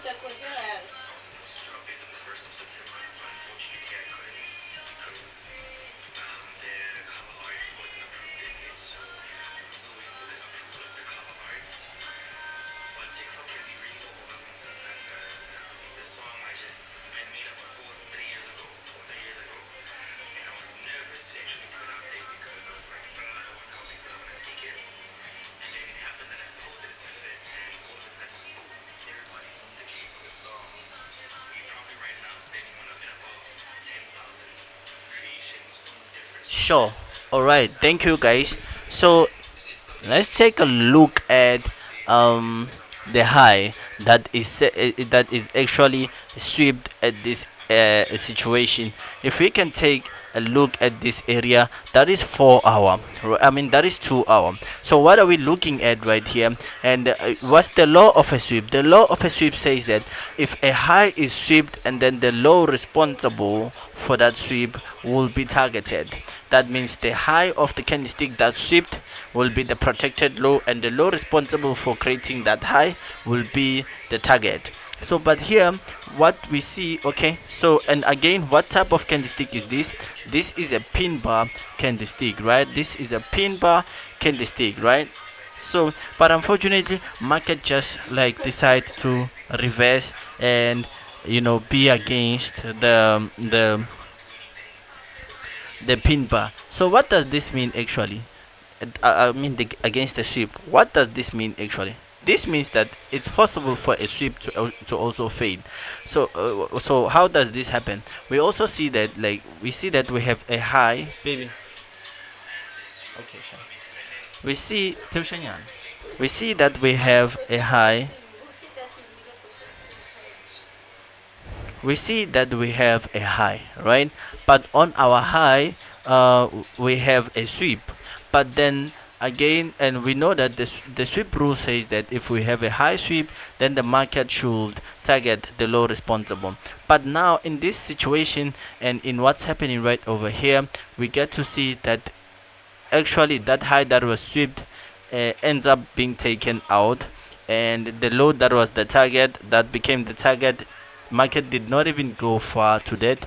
I was supposed to drop it on the 1st of September, but unfortunately I couldn't because the cover art wasn't approved as yet, so I'm still waiting for the approval of the cover art. But TikTok can be really overwhelming sometimes, guys. It's a song I made up before 3 years ago, 4 3 years ago, and I was nervous to actually put it out there because I was like, I don't want how things are gonna take it. And then it happened that I posted a snippet, and all of a sudden, boom, everybody's on the case of the song. We probably right now standing on about 10,000 creations from different Sure. sources. All right. Thank you, guys. So let's take a look at um the high that is actually swept at this situation. If we can take a look at this area, that is 4 hour, I mean that is 2 hour. So what are we looking at right here? And what's the law of a sweep? The law of a sweep says that if a high is swept and then the low responsible for that sweep will be targeted. That means the high of the candlestick that swept will be the protected low, and the low responsible for creating that high will be the target. So but here what we see, okay, so and again, what type of candlestick is this? This is a pin bar candlestick, right? This is a pin bar candlestick, right? So but unfortunately market just like decide to reverse and be against the pin bar. So what does this mean actually? I mean against the sweep. What does this mean actually? This means that it's possible for a sweep to also fail. So how does this happen? We also see that we see that we have a high. Baby. Okay, sure. We see we see that we have a high. We see that we have a high, right? But on our high, we have a sweep. But then again, and we know that the sweep rule says that if we have a high sweep, then the market should target the low responsible. But now in this situation and in what's happening right over here, we get to see that actually that high that was swept ends up being taken out, and the low that was the target that became the target. Market did not even go far to that.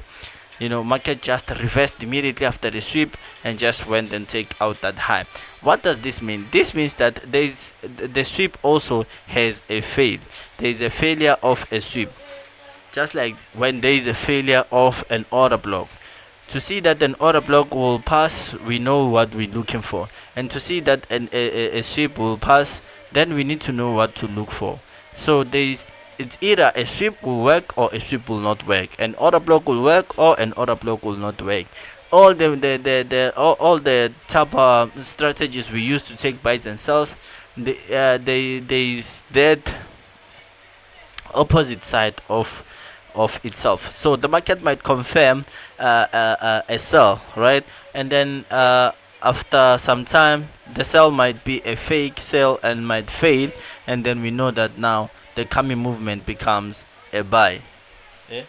Market just reversed immediately after the sweep and just went and take out that high. What does this mean? This means that the sweep also has a fail. There is a failure of a sweep, just like when there is a failure of an order block. To see that an order block will pass, we know what we're looking for, and to see that a sweep will pass, then we need to know what to look for. So it's either a sweep will work or a sweep will not work. An order block will work or an order block will not work. All the type strategies we use to take buys and sells, they is that opposite side of itself. So the market might confirm a sell, right? And then after some time, the sell might be a fake sell and might fail, and then we know that now the coming movement becomes a buy. Yeah.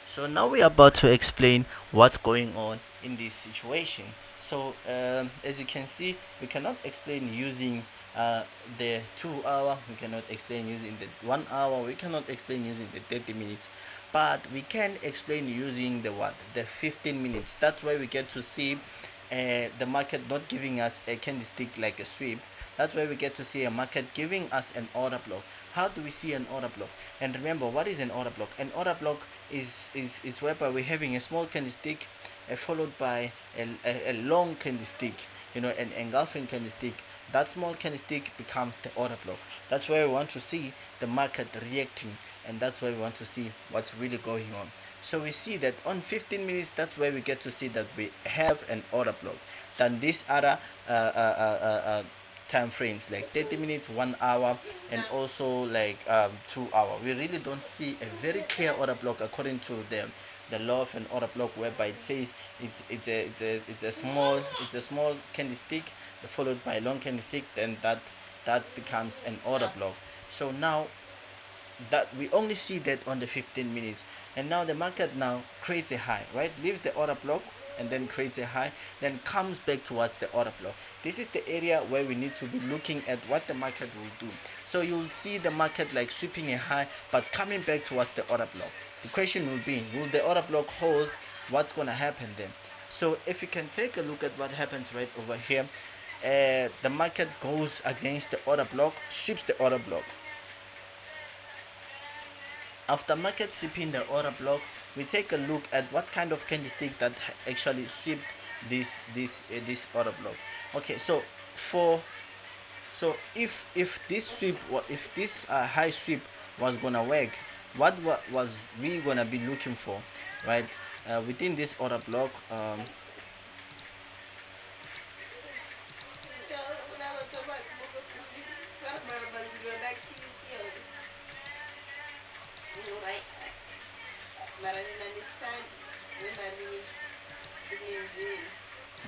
So now we are about to explain what's going on in this situation. So as you can see, we cannot explain using the 2 hour, we cannot explain using the 1 hour, we cannot explain using the 30 minutes, but we can explain using the what? The 15 minutes. That's why we get to see the market not giving us a candlestick like a sweep. That's why we get to see a market giving us an order block. How do we see an order block? And remember, what is an order block? An order block is it's whereby we're having a small candlestick followed by a long candlestick, an engulfing candlestick. That small candlestick becomes the order block. That's where we want to see the market reacting, and that's where we want to see what's really going on. So we see that on 15 minutes, that's where we get to see that we have an order block. Then these other time frames like 30 minutes, 1 hour, and also like 2 hour, we really don't see a very clear order block according to the law of an order block, whereby it says it's a small candlestick followed by a long candlestick, then that becomes an order block. So now that we only see that on the 15 minutes, and now the market now creates a high, right, leaves the order block and then creates a high, then comes back towards the order block. This is the area where we need to be looking at what the market will do. So you'll see the market like sweeping a high but coming back towards the order block. The question will be, will the order block hold? What's going to happen then? So if you can take a look at what happens right over here, the market goes against the order block, sweeps the order block. After market sweeping the order block, we take a look at what kind of candlestick that actually swept this order block. Okay, so if this if this high sweep was gonna work, what was we gonna be looking for, right? Within this order block,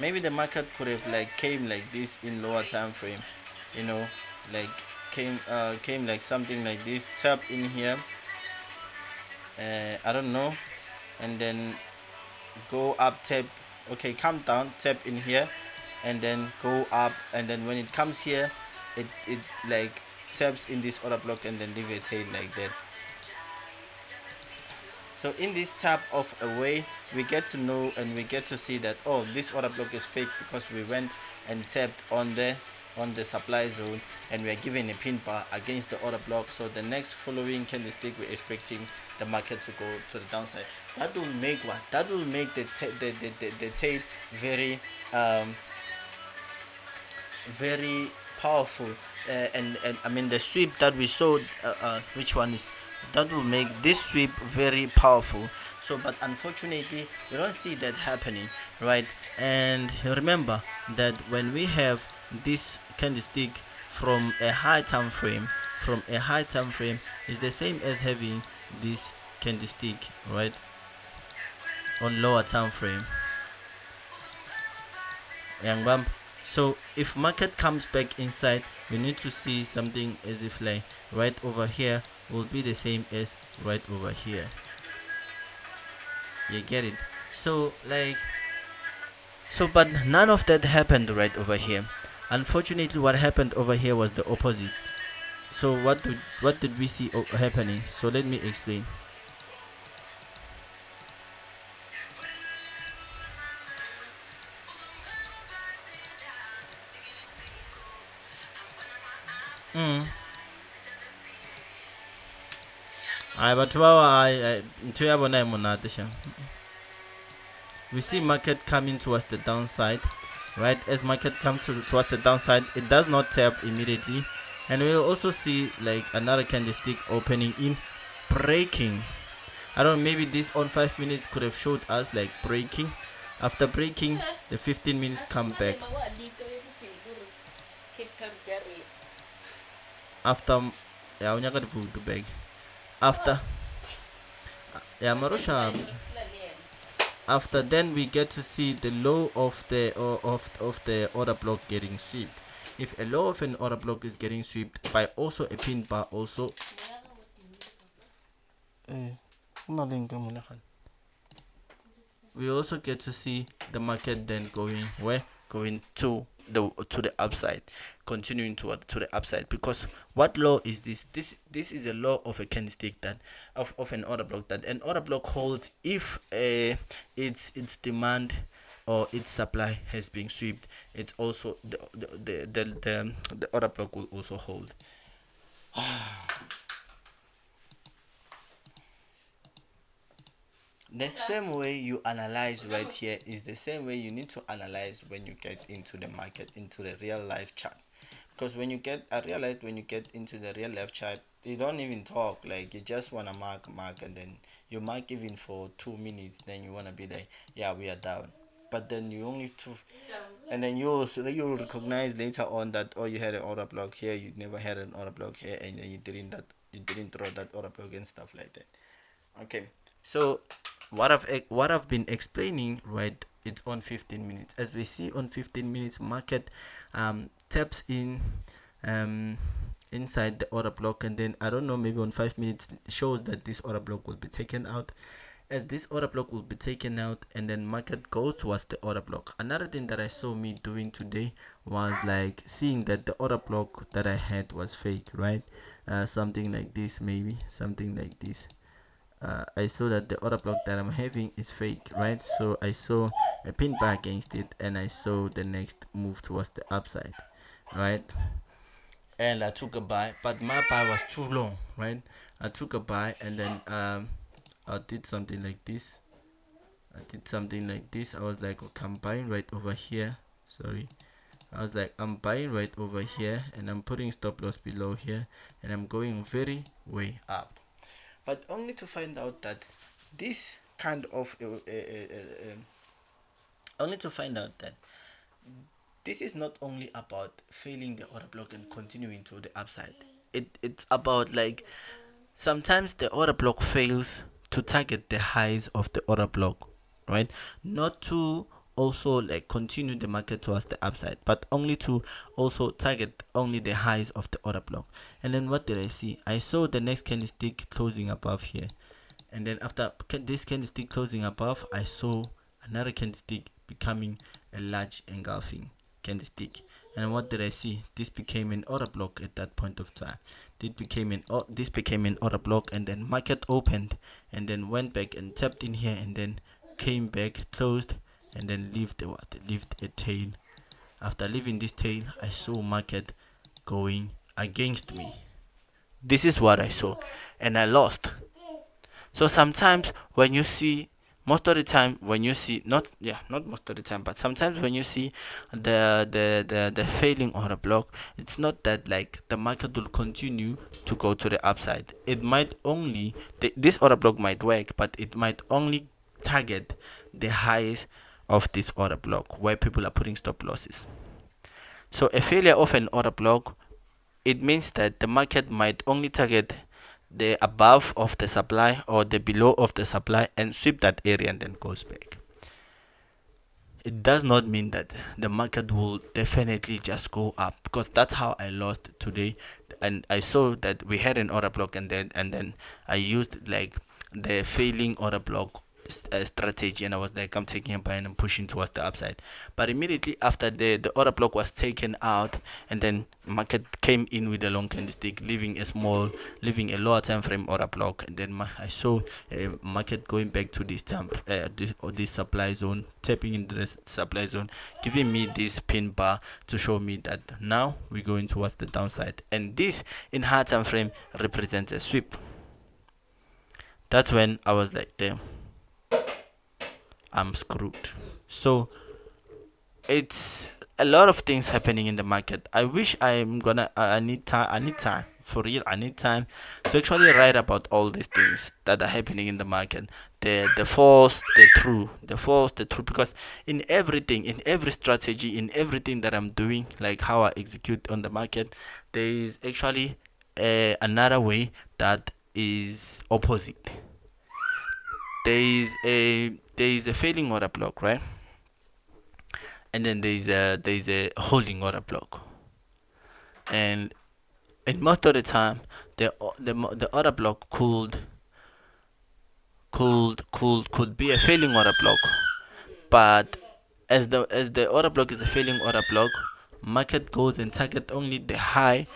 maybe the market could have like came like this in lower time frame, you know, like came like something like this, tap in here, I don't know, and then go up, tap, okay, come down, tap in here, and then go up, and then when it comes here, it like taps in this order block and then leave a tail like that. So in this tap of a way, we get to know and we get to see that, oh, this order block is fake because we went and tapped on the supply zone, and we are given a pin bar against the order block. So the next following candlestick, we're expecting the market to go to the downside. That will make what? That will make the tail very very powerful, and I mean the sweep that we saw, which one is that will make this sweep very powerful. So but unfortunately we don't see that happening, right? And remember that when we have this candlestick from a high time frame, is the same as having this candlestick, right, on lower time frame. Young bump. So if market comes back inside, we need to see something as if like right over here will be the same as right over here. You get it? So but none of that happened right over here. Unfortunately, what happened over here was the opposite. So what did we see happening? So let me explain. Mm. Ay, but ntho ya bona e monate sha. We see market coming towards the downside, right? As market comes towards the downside, it does not tap immediately, and we'll also see like another candlestick opening in, breaking. I don't know, maybe this on 5 minutes could have showed us like breaking. After breaking, the 15 minutes come back. After yeah, unyaka the food to beg. After yeah, Marusha. After then we get to see the low of the order block getting swept. If a low of an order block is getting swept by also a pin bar also, we also get to see the market then going where? Going to the upside, continuing to the upside. Because what law is this? This is a law of a candlestick, that of an order block, that an order block holds if its demand or its supply has been swept. It's also the order block will also hold. The same way you analyze right here is the same way you need to analyze when you get into the market, into the real life chart. Because when you get, I realized when you get into the real life chart, you don't even talk. Like you just wanna mark, and then you mark even for 2 minutes. Then you wanna be like, yeah, we are down. But then you only two, and then you'll recognize later on that, oh, you had an order block here, you never had an order block here, and then you didn't draw that order block and stuff like that. Okay, so what I've been explaining, right? It's on 15 minutes. As we see on 15 minutes, market taps in um inside the order block, and then I don't know, maybe on 5 minutes shows that this order block will be taken out. As this order block will be taken out, and then market goes towards the order block. Another thing that I saw me doing today was like seeing that the order block that I had was fake, right? Something like this, maybe something like this. I saw that the order block that I'm having is fake, right? So I saw a pin bar against it, and I saw the next move towards the upside, right? And I took a buy, but my buy was too long, right? I took a buy, and then I did something like this. I was like, okay, I'm buying right over here. Sorry. I was like, I'm buying right over here, and I'm putting stop loss below here, and I'm going very way up, but only to find out that this kind of only to find out that this is not only about failing the order block and continuing to the upside. It's about like sometimes the order block fails to target the highs of the order block, right? Not to also like continue the market towards the upside, but only to also target only the highs of the order block. And then what did I see? I saw the next candlestick closing above here, and then after this candlestick closing above, I saw another candlestick becoming a large engulfing candlestick. And what did I see? This became an order block at that point of time. This became an order block, and then market opened, and then went back and tapped in here, and then came back, closed, and then left a tail. After leaving this tail, I saw market going against me. This is what I saw, and I lost. So sometimes when you see, most of the time when you see, not most of the time, but sometimes when you see the failing order block, it's not that like the market will continue to go to the upside. It might only, this order block might work, but it might only target the highs of this order block where people are putting stop losses. So a failure of an order block, it means that the market might only target the above of the supply or the below of the supply and sweep that area and then goes back. It does not mean that the market will definitely just go up, because that's how I lost today. And I saw that we had an order block, and then I used like the failing order block strategy, and I was like, I'm taking a buy and I'm pushing towards the upside. But immediately after the order block was taken out, and then market came in with a long candlestick, leaving a lower time frame order block, and then I saw market going back to this supply zone, tapping into the supply zone, giving me this pin bar to show me that now we're going towards the downside, and this in high time frame represents a sweep. That's when I was like, damn, I'm screwed. So it's a lot of things happening in the market. I wish I need time. I need time for real. I need time to actually write about all these things that are happening in the market. The false, the false, the true. Because in everything, in every strategy, in everything that I'm doing, like how I execute on the market, there is actually another way that is opposite. There is a failing order block, right? And then there is a holding order block, and most of the time the order block could be a failing order block, but as the order block is a failing order block, market goes and target only the high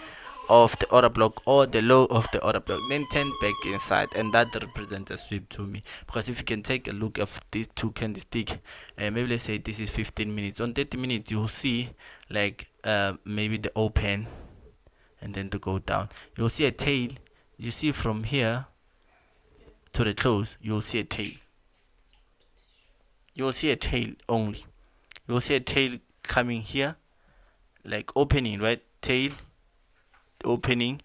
of the order block or the low of the order block, then turn back inside, and that represents a sweep to me. Because if you can take a look at these two candlestick, maybe let's say this is 15 minutes, on 30 minutes you'll see like maybe the open and then to go down, you'll see a tail. You see from here to the close, you'll see a tail. you will see a tail only. You will see a tail coming here, like opening, right? Tail opening,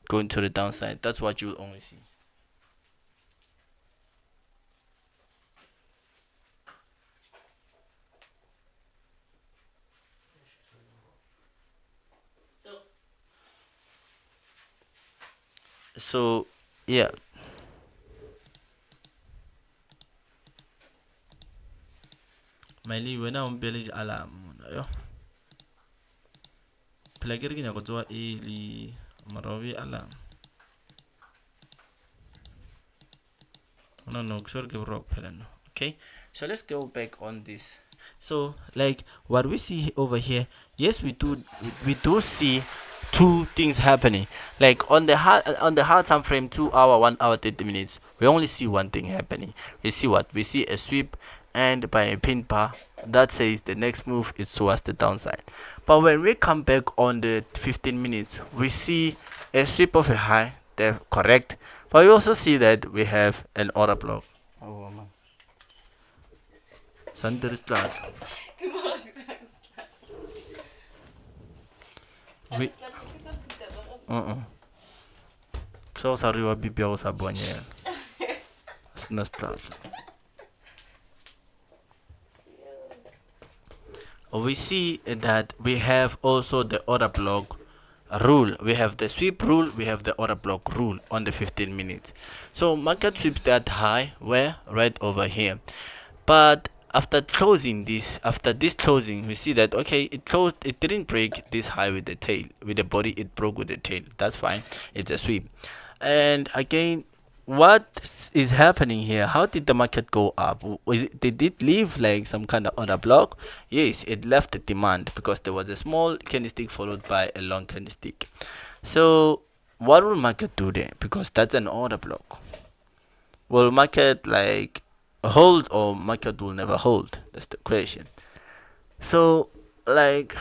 going to the downside. That's what you will only see. So yeah, Miley, when I'm belly alarm, yo. Plagger ke nyako tsoa early, marawi alarm. No, sure give rock peleno. Okay, so let's go back on this. So like what we see over here, yes, we do see two things happening. Like on the hard time frame, 2 hour, 1 hour, 30 minutes, we only see one thing happening. We see what? We see a sweep and by a pin bar that says the next move is towards the downside. But when we come back on the 15 minutes, we see a sweep of a high, they're correct. But we also see that we have an order block. Oh man. Sander is large. We so sorry wa bibia o sa bonyela. Sina start. We see that we have also the order block rule. We have the sweep rule, we have the order block rule on the 15 minutes. So market sweeps that high were right over here. But after this closing, we see that okay, it closed, it didn't break this high with the tail, with the body, it broke with the tail. That's fine. It's a sweep. And again, what is happening here? How did the market go up? Did it leave like some kind of order block? Yes, it left the demand because there was a small candlestick followed by a long candlestick. So what will market do there? Because that's an order block. Will market like hold or market will never hold? That's the question. So like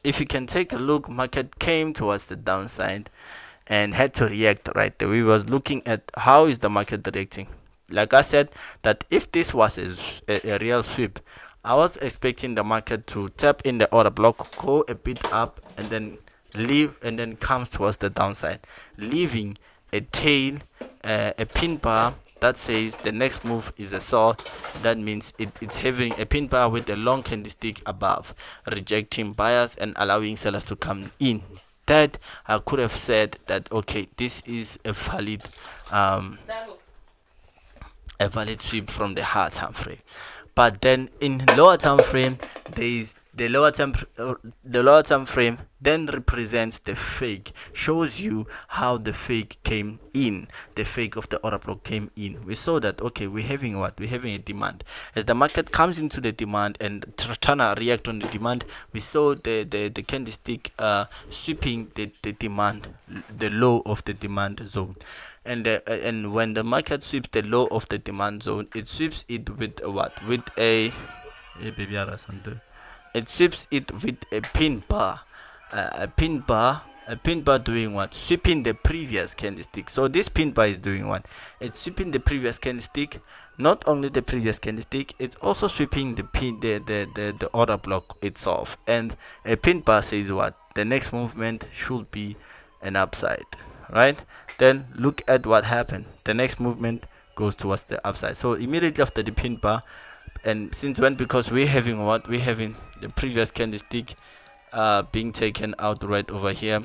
if you can take a look, market came towards the downside and had to react right there. We was looking at how is the market reacting. Like I said, that if this was a real sweep, I was expecting the market to tap in the order block, go a bit up, and then leave, and then comes towards the downside, leaving a tail, a pin bar that says the next move is a sell. That means it's having a pin bar with a long candlestick above, rejecting buyers and allowing sellers to come in. That I could have said that okay, this is a valid sweep from the higher time frame. But then in lower time frame, there is the lower time frame then represents the fake, shows you how the fake came in, the fake of the order block came in. We saw that okay, we're having what? We're having a demand. As the market comes into the demand and trying to react on the demand, we saw the candlestick sweeping the demand, the low of the demand zone. And when the market sweeps the low of the demand zone, it sweeps it with what? With a it sweeps it with a pin bar. A pin bar doing what? Sweeping the previous candlestick. So this pin bar is doing what? It's sweeping the previous candlestick. Not only the previous candlestick, it's also sweeping the order block itself. And a pin bar says what? The next movement should be an upside, right? Then look at what happened. The next movement goes towards the upside. So immediately after the pin bar, and since when? Because we're having what? We're having the previous candlestick being taken out right over here,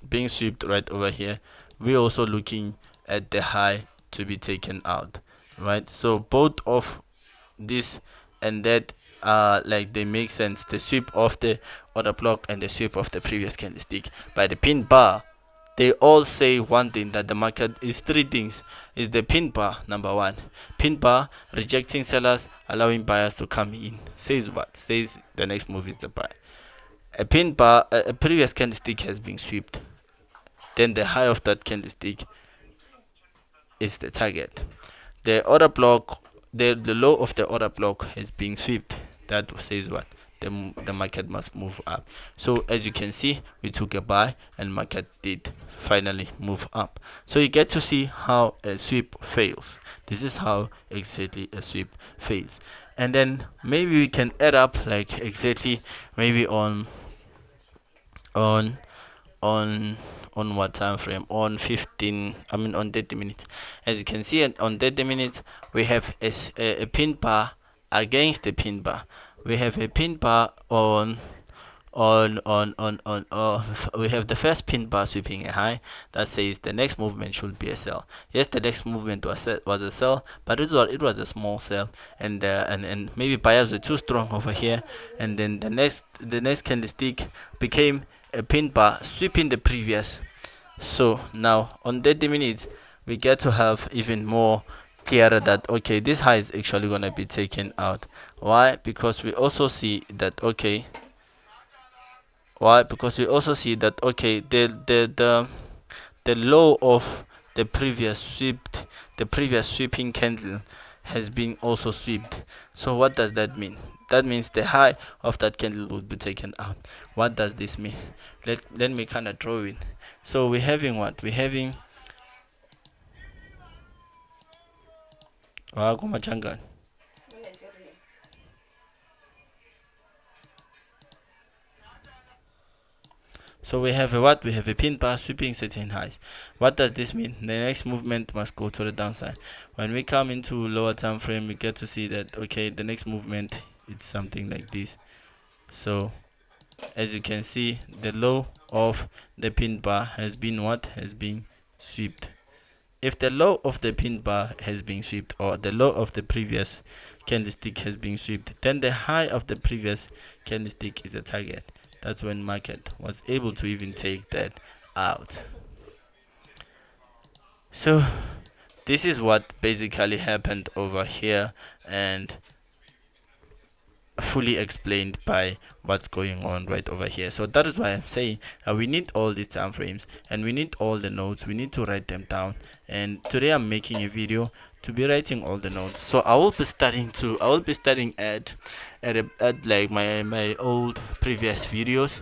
being swept right over here. We're also looking at the high to be taken out, right? So both of this and that like they make sense. The sweep of the order block and the sweep of the previous candlestick by the pin bar, they all say one thing, that the market is three things. Is the pin bar, number one. Pin bar rejecting sellers, allowing buyers to come in. Says what? Says the next move is the buy. A pin bar, a previous candlestick has been swept. Then the high of that candlestick is the target. The order block, the low of the order block has been swept. That says what? the market must move up. So as you can see, we took a buy and market did finally move up. So you get to see how a sweep fails. This is how exactly a sweep fails. And then maybe we can add up like exactly maybe on on on what time frame, on 15, I mean on 30 minutes. As you can see on 30 minutes, we have a pin bar against the pin bar. We have a pin bar we have the first pin bar sweeping a high that says the next movement should be a sell. Yes, the next movement was a sell, but it was a small sell, and maybe buyers were too strong over here, and then the next candlestick became a pin bar sweeping the previous. So now on 30 minutes we get to have even more clearer that okay, this high is actually going to be taken out. Why? Because we also see that okay, why? Because we also see that okay, the low of the previous sweeping candle has been also swept. So what does that mean? That means the high of that candle would be taken out. What does this mean? Let me kind of draw it. So we're having what? We're having Kumachanga. So we have a what? We have a pin bar sweeping certain highs. What does this mean? The next movement must go to the downside. When we come into lower time frame, we get to see that okay, the next movement it's something like this. So as you can see, the low of the pin bar has been what? Has been swept. If the low of the pin bar has been swept, or the low of the previous candlestick has been swept, then the high of the previous candlestick is a target. That's when market was able to even take that out. So this is what basically happened over here, and fully explained by what's going on right over here. So that is why I'm saying we need all these time frames, and we need all the notes. We need to write them down, and today I'm making a video to be writing all the notes. So I will be starting at like my old previous videos.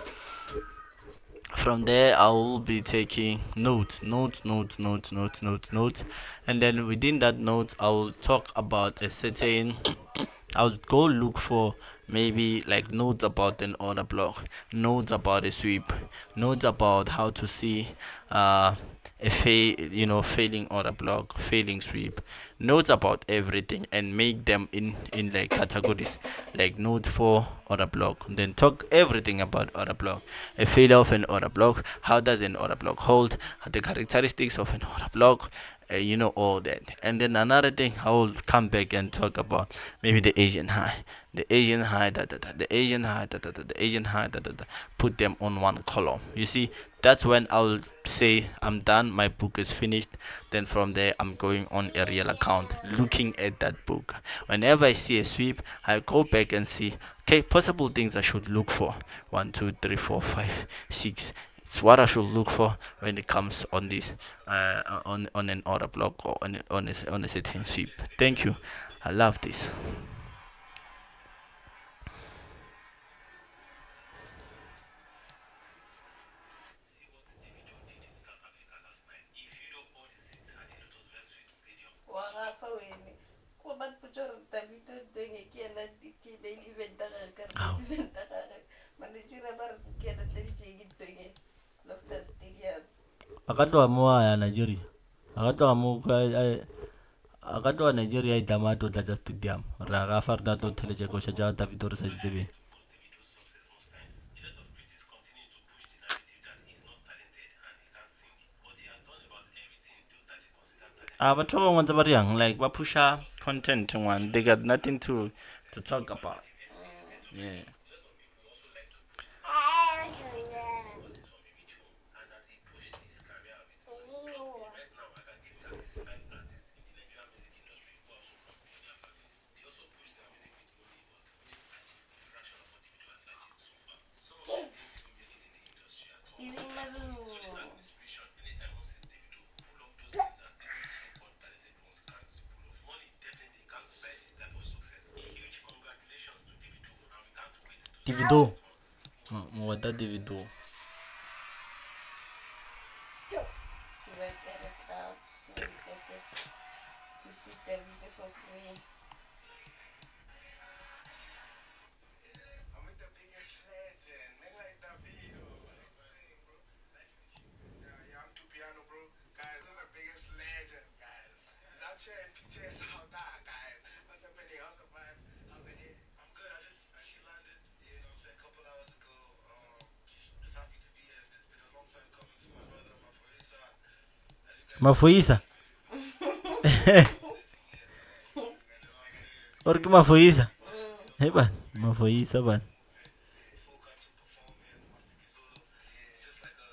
From there I will be taking notes, and then within that note I will talk about a certain I'll go look for maybe like notes about an order block, notes about a sweep, notes about how to see failing order block, failing sweep, notes about everything, and make them in like categories, like note for order block, then talk everything about order block, a failure of an order block, how does an order block hold, the characteristics of an order block, all that. And then another thing I will come back and talk about maybe the Asian high, the Asian high, the Asian high, the Asian high, put them on one column. You see, that's when I'll say I'm done, my book is finished. Then from there I'm going on a real account, looking at that book. Whenever I see a sweep, I go back and see okay, possible things I should look for. 1, 2, 3, 4, 5, 6. It's what I should look for when it comes on this on an order block, or on a certain sweep. Thank you. I love this. See what Davido did in South Africa last night. If you don't all the seats had in Lottos Westfield Stadium. Akatwa mo ya Nigeria. Akatwa mo akatwa Nigeria itama to tla stadium. Ra ga farda to tleje ko shaja David or sa tsebe. Most Davido's success most times. A lot of critics continue to push the narrative that he's not talented and he can't sing. But he has done about everything those that they consider talented. But trouble want about young, like Bapusha content one, they got nothing to talk about. Yeah. And that he pushed his career a bit more. Right now, I can give you at least 5 artists in the Nigerian music industry who are also from billionaire families. They also pushed their music with money, but couldn't achieve a fraction of what Davido has achieved so far. Some of them didn't even make it in the industry at all. So this an inspiration. Anytime one sees Davido pull off those things that even so-called talented ones can't pull off. Money definitely can't buy this type of success. A huge congratulations to Davido, and we can't wait Divido. What that Divido? You work at a club, so you get this to see the video for free. I'm with the biggest legend, nigga like Davido. Yeah, I'm two piano, bro. Guys, I'm the biggest legend, guys. Out here in PTS, how that, guys. What's happening? How's the vibe? How's the hit? I'm good. I just actually landed, you know what I'm saying, a couple hours ago. Just happy to be here. It's been a long time coming for my brother, my Farisa. As you guys know, Mafoisa. Or que Mafoisa. Hey ban. Mafoisa ban. full got to perform here. My Fiki Solo. It's just like a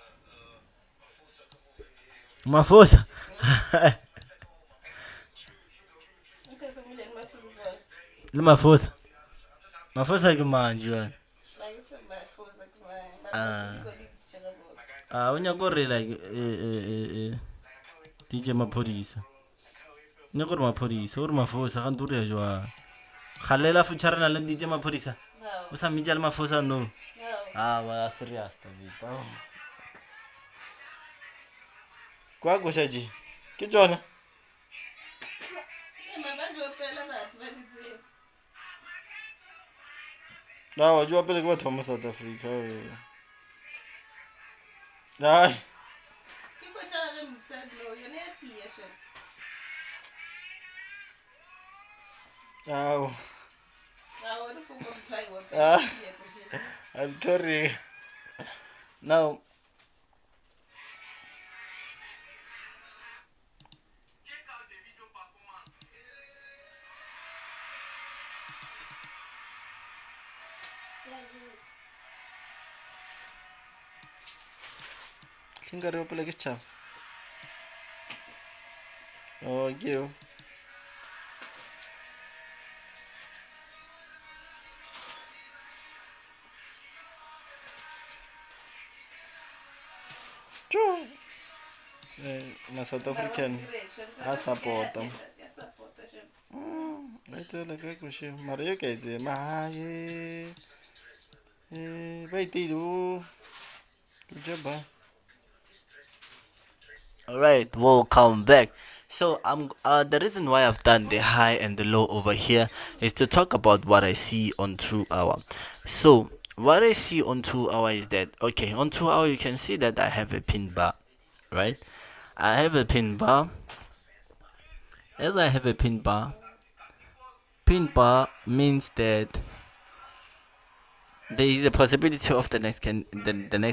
full circle moment here. Mafosa. Okay, familiar with my fingers. Le Mafosa. Mafosa que manjwa. Like it's a bad for the client. Ah. Like, so you should have voted. Unyakore like DJ Maphodisa. Unyakore Maphodisa. Or Mafosa. Kanture jwa. Khalela fucharana le DJ Maphodisa. No. Usa mijal Mafosa no. No. Wa serious tabita. Kwa goshaji. Ke tsona. Yeah, my band will tell about what it's in. Na wa jwa pele ke batho ba South Africa. Nah. People should have said no, you're not here, sir. Aw. I want to fly what Ah. I'm sorry. Now, Check out the video performance. Kingari pele ke chap. Oh, you. True. Ma South African. I support them. I support the ship. I tell the guy go she Mario ke tse ma ye. Ba itidu. Good job. Alright, welcome back. So the reason why I've done the high and the low over here is to talk about what I see on 2 hour. So what I see on 2 hour is that okay, on 2 hour you can see that I have a pin bar, right? I have a pin bar. As I have a pin bar means that there is a possibility of the next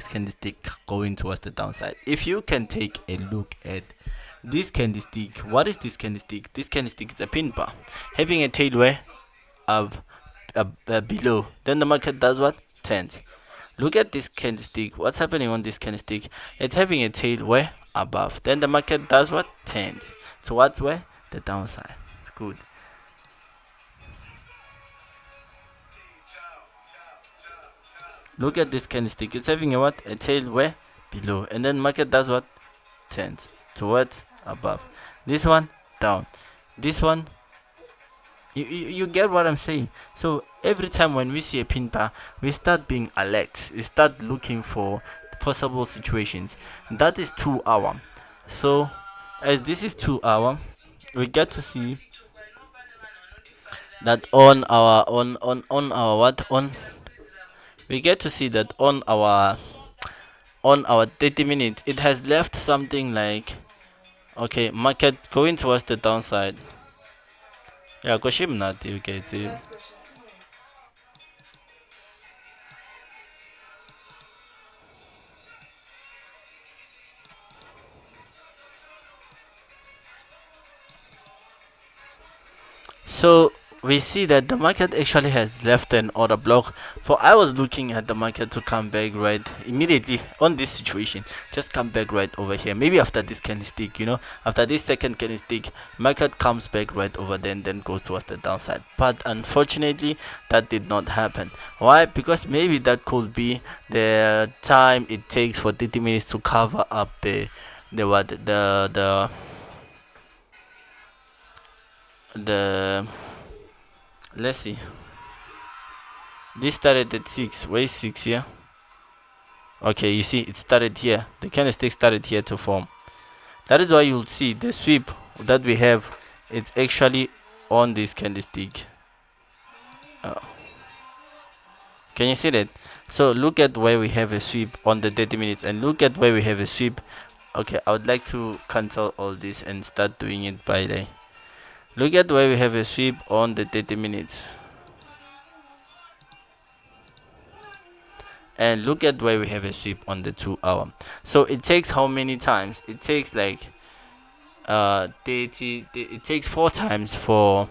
candlestick going towards the downside. If you can take a look at this candlestick, what is this candlestick? This candlestick is a pin bar having a tail where of below. Then the market does what? Turns. Look at this candlestick. What's happening on this candlestick? It's having a tail where above. Then the market does what? Turns. So what's where? The downside. Good. Look at this candlestick. It's having a what? A tail where? Below. And then market does what? Turns towards above. This one down. This one. You get what I'm saying? So every time when we see a pin bar, we start being alert. We start looking for possible situations. That is 2 hour. So as this is 2 hour, we get to see that on our what on we get to see that on our 30 minutes it has left something like okay, market going towards the downside. Yeah, koshim not you get it. So we see that the market actually has left an order block. For I was looking at the market to come back right immediately on this situation, just come back right over here. Maybe after this candlestick, after this second candlestick, market comes back right over there and then goes towards the downside. But unfortunately, that did not happen. Why? Because maybe that could be the time it takes for 30 minutes to cover up the let's see This started at 6. Where is 6 here? Okay, you see, it started here. The candlestick started here to form. That is why you'll see the sweep that we have. It's actually on this candlestick. Can you see that? So look at where we have a sweep on the 30 minutes and look at where we have a sweep. Okay, I would like to cancel all this and start doing it by day. Look at where we have a sweep on the 30 minutes. And look at where we have a sweep on the 2 hour. So it takes how many times? It takes like 30, it takes 4 times for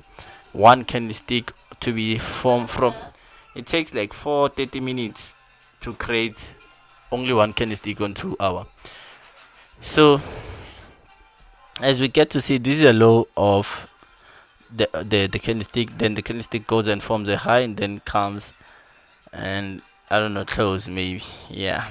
one candlestick to be formed from. It takes like 30 minutes to create only one candlestick on 2 hour. So as we get to see, this is a low of the candlestick, then the candlestick goes and forms a high and then comes and I don't know, close maybe. Yeah,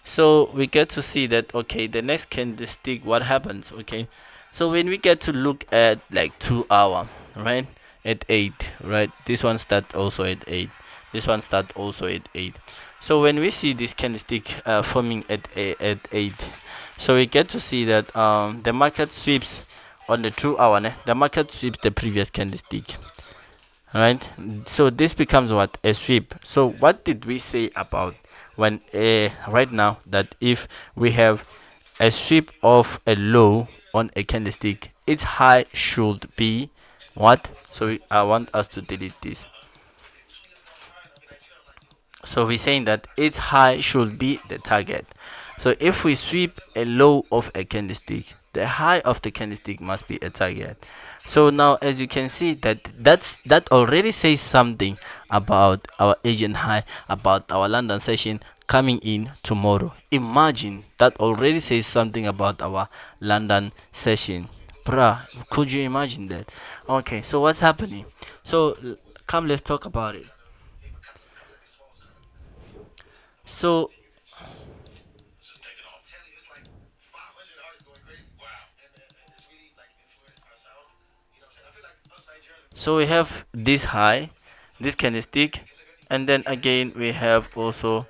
so we get to see that okay, the next candlestick, what happens? Okay, so when we get to look at like 2 hour, right, at 8, right, this one start also at 8, this one start also at 8. So when we see this candlestick forming at 8, so we get to see that the market sweeps on the 2 hour, the market sweeps the previous candlestick, right? So this becomes what? A sweep. So what did we say about when right now, that if we have a sweep of a low on a candlestick, its high should be what? So I want us to delete this. So we're saying that its high should be the target. So if we sweep a low of a candlestick, the high of the candlestick must be a target. So now as you can see that already says something about our Asian high, about our London session coming in tomorrow. Imagine, that already says something about our London session. Bruh, could you imagine that? Okay, so what's happening? So come, let's talk about it. So so we have this high, this candlestick, and then again we have also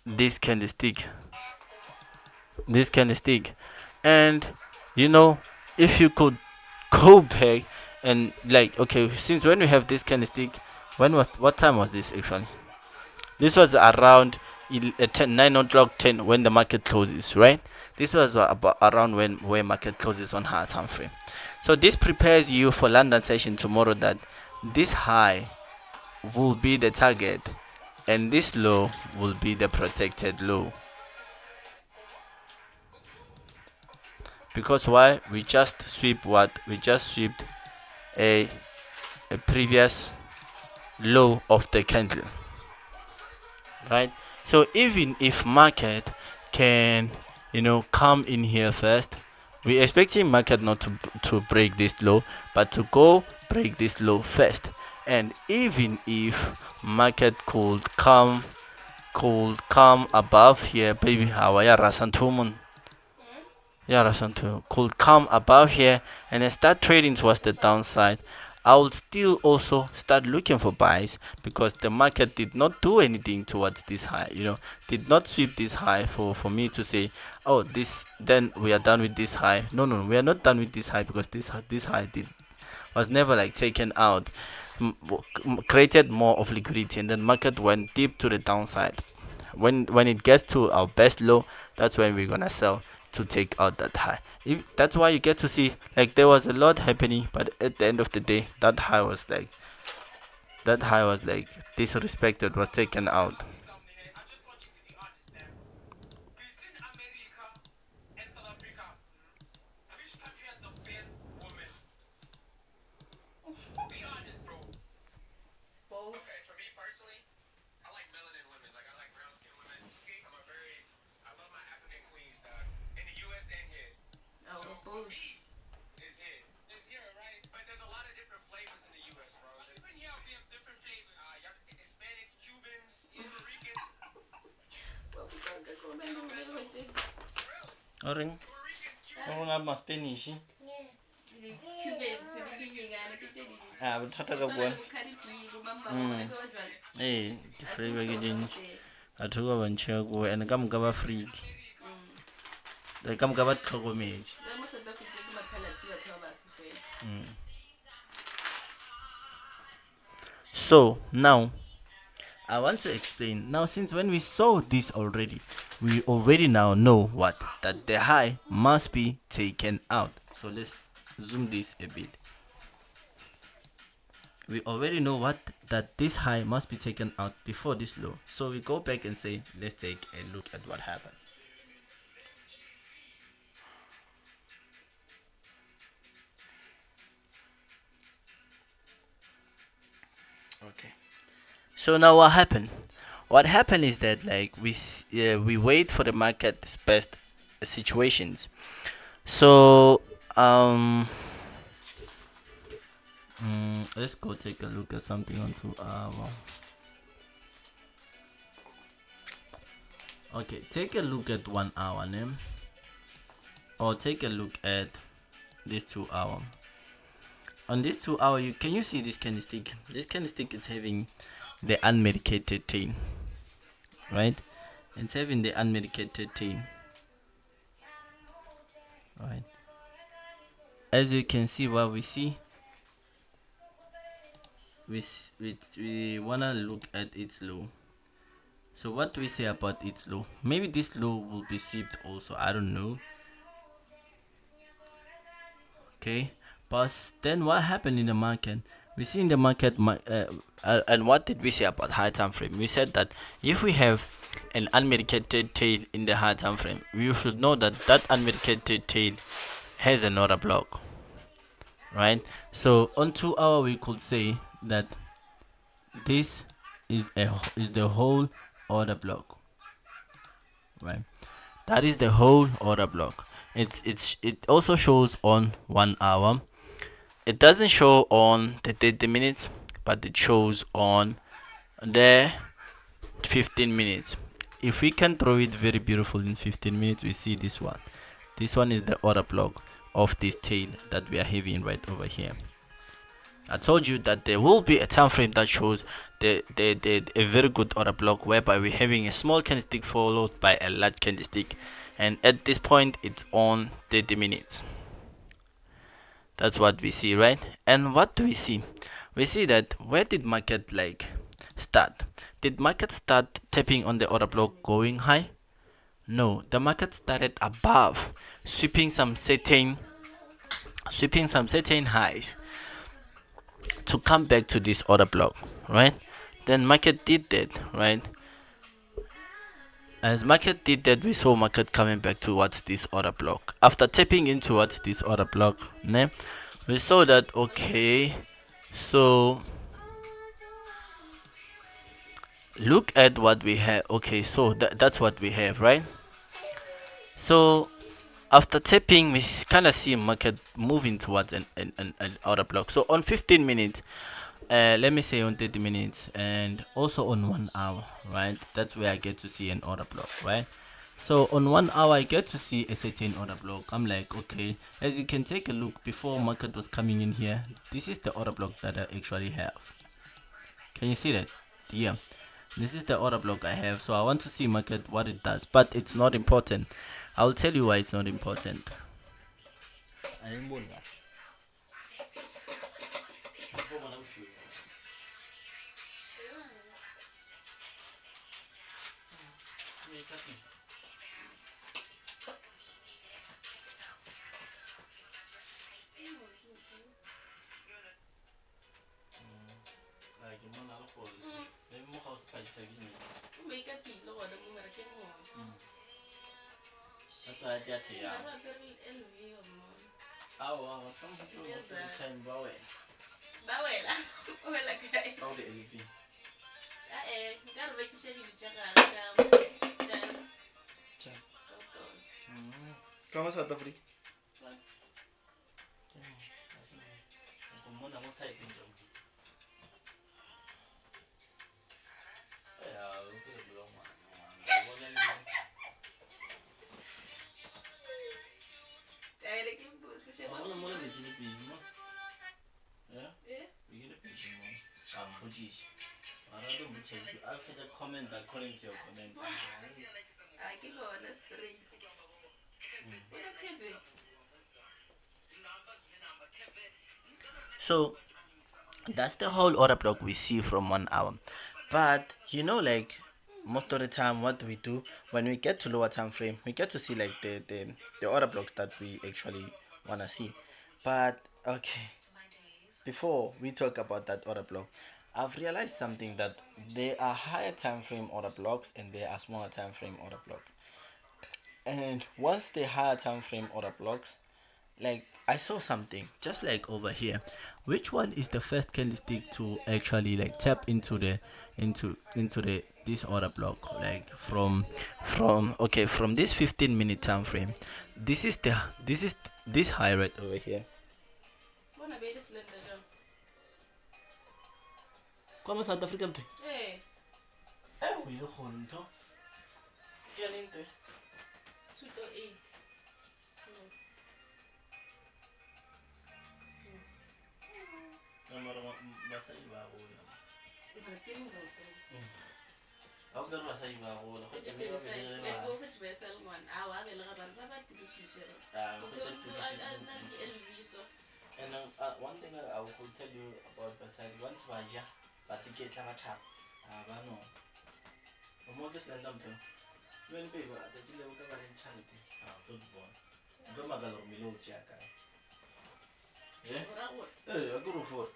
this candlestick, and you know, if you could go back and like, okay, since when we have this candlestick, when was, what time was this actually? This was around 9 o'clock 10 when the market closes, right? This was about around when market closes on higher time frame. So this prepares you for London session tomorrow, that this high will be the target and this low will be the protected low. Because why? We just sweep what? We just swept a previous low of the candle, right? So even if market can, you know, come in here first, we expecting market not to break this low, but to go break this low first. And even if market could come above here, baby, how are rasantumun? Yeah, Rasantu could come above here and then start trading towards the downside. I will still also start looking for buys, because the market did not do anything towards this high, you know, did not sweep this high for me to say, oh, this, then we are done with this high. No, we are not done with this high, because this high was never like taken out, created more of liquidity, and then market went deep to the downside. When it gets to our best low, that's when we're gonna sell to take out that high. That's why you get to see like there was a lot happening, but at the end of the day, that high was like disrespected, was taken out. Both. Okay, for me personally, I like melanin women. Like I like brown skin women. I love my African queens, in the U.S. and here. Oh, So for both. me, it's here. It's here, right? But there's a lot of different flavors in the U.S., bro. Even here, we have different flavors. Hispanics, Cubans, Puerto Ricans. Well, we got the cool languages. Oring, Puerto Ricans, oring ama Spanish. Yeah. Cubans, everything you got, Ah, bothata ka bone. Caribbean, Hey, the free packaging. I took over and check and come cover free. They come cover trouble me. So now I want to explain. Now, since when we saw this already, we already now know what that the high must be taken out. So let's zoom this a bit. We already know what that this high must be taken out before this low. So we go back and say, let's take a look at what happened. Okay. So now what happened? What happened is that like we wait for the market's best situations. So let's go take a look at something on 2 hour. Okay, take a look at 1 hour name, or take a look at this 2 hour. On this 2 hour, can you see this candlestick? This candlestick is having the unmedicated tail, right? It's having the unmedicated tail, right? As you can see, what we see, we wanna look at its low. So what do we say about its low? Maybe this low will be swept also. I don't know. Okay, but then what happened in the market? We see in the market, and what did we say about high time frame? We said that if we have an unmedicated tail in the high time frame, we should know that that unmedicated tail has another block, right? So on 2 hour, we could say that this is the whole order block, right? That is the whole order block. It also shows on 1 hour. It doesn't show on the 30 minutes, but it shows on the 15 minutes. If we can throw it very beautiful in 15 minutes, we see this one. This one is the order block of this tail that we are having right over here. I told you that there will be a time frame that shows a very good order block whereby we're having a small candlestick followed by a large candlestick, and at this point it's on 30 minutes. That's what we see, right? And what do we see? We see that where did market like start? Did market start tapping on the order block going high? No, the market started above, sweeping some certain highs to come back to this order block, right? Then market did that, right? As market did that, we saw market coming back towards this order block. After tapping in towards this order block, we saw that okay, so look at what we have. Okay, so that's what we have, right? So after tapping, we kind of see market moving towards an order block. So on 15 minutes, let me say on 30 minutes, and also on 1 hour, right? That's where I get to see an order block, right? So on 1 hour, I get to see a certain order block. I'm like, okay, as you can take a look, before market was coming in here, this is the order block that I actually have. Can you see that? Yeah, this is the order block I have. So I want to see market what it does, but it's not important. I'll tell you why it's not important. Bawela. Bawela kae. Nka re rekisa dibitšagare tša From South Africa. I'll fit a comment according to your comment. I can go on a straight. What a Kevin. So that's the whole order block we see from 1 hour. But you know, like most of the time, what we do when we get to lower time frame, we get to see like the order blocks that we actually wanna see. But okay, before we talk about that order block, I've realized something that there are higher time frame order blocks and there are smaller time frame order blocks. And once the higher time frame order blocks, like I saw something just like over here. Which one is the first candlestick to actually like tap into the this order block? Like from okay, from this 15-minute time frame. This is this high right over here. Wanna be the slender jump? Come South Africa mte. Hey, Eh, we go home to. Get into. 2 to 8. Number one, basa iba ho. If I'm feeling good, Ako na basa iba ho. Ako which tiyeme ba go which vessel one? I will have a baba to be t-shirt. And one thing I will tell you about Basari, once Vaja, but the get a tap. I know. The mortgage land up to when people at the Gila in charity. Good boy. Go Magalo Milo Jacka. Yeah? I go for.